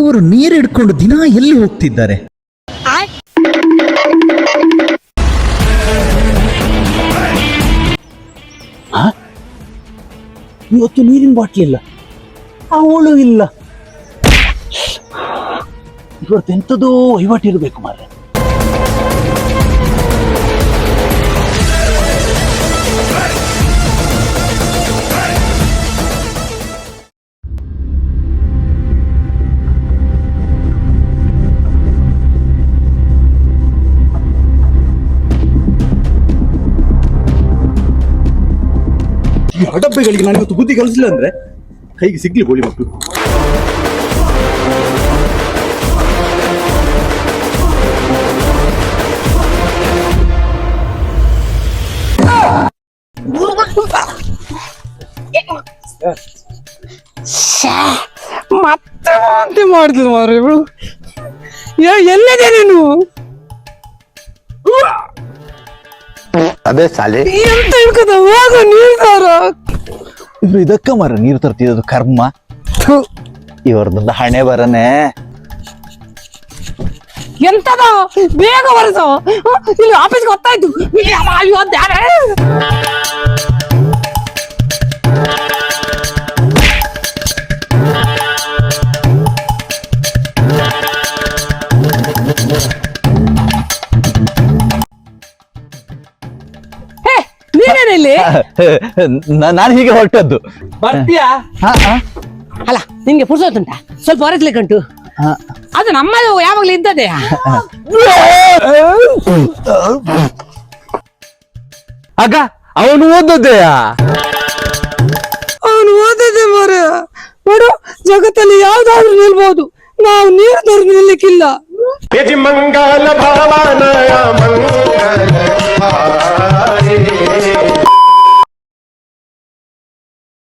ಇವರು ನೀರು ಹಿಡ್ಕೊಂಡು ದಿನ ಎಲ್ಲಿ ಹೋಗ್ತಿದ್ದಾರೆ? ಇವತ್ತು ನೀರಿನ ಬಾಟ್ಲಿ ಇಲ್ಲ, ಅವಳು ಇಲ್ಲ. ಇವತ್ತು ಎಂಥದೋ ವಹಿವಾಟಿರ್ಬೇಕು ಮಾರ್ರೆ. ಈ ಹಡಬ್ಬೆಗಳಿಗೆ ನಾನು ಇವತ್ತು ಬುದ್ಧಿ ಕಲಿಸಿಲ್ಲ ಅಂದ್ರೆ ಕೈಗೆ ಸಿಗ್ಲಿ ಗೋಳಿ ಮಕ್ಕಳು. ಮತ್ತೆ ವಾಂತಿ ಮಾಡ್ತಿದ್ ಮಾರ ಇವಳು. ಎಲ್ಲಿದೆ ನೀನು? ಅದೇ ಸಾಲೆ ಎಂತ ಹಿಡ್ಕದ ಹೋಗ ನೀರ್ ತಾರ. ಇವ್ರು ಇದಕ್ಕ ಮರ ನೀರು ತರ್ತಿದ್ದು ಕರ್ಮ. ಇವ್ರದ್ದು ಹಣೆ ಬರನೆ. ಎಂತದ ಬೇಗ ಬರಸ, ಇಲ್ಲಿ ಆಫೀಸ್ಗೆ ಹೊತ್ತಾಯ್ತು. ನೀನೇನಿಲ್ಲಿ? ನಾನು ಹೀಗೆ ಹೊರಟದ್ದು. ಬರ್ತೀಯಾ? ಅಲ್ಲ ನಿನ್ಗೆ ಪುರ್ಸೊತ್ತುಂಟ? ಸ್ವಲ್ಪ ಹೊರಸ್ಲಿಕ್ಕಂಟು. ಅದು ನಮ್ಮದು ಯಾವಾಗ್ಲೂ ಇದ್ದದೆ. ಆಗ ಅವನು ಓದೋದೆಯಾ? ಅವನು ಓದದೆ ಮಾರ. ನೋಡು, ಜಗತ್ತಲ್ಲಿ ಯಾವ್ದಾದ್ರು ನಿಲ್ಬಹುದು, ನಾವು ನೀರು ತೋರು ನಿಲ್ಲಿಕ್ಕಿಲ್ಲ. ಮಂಗಲ ಭಾವನಯ ಮಂಗಲ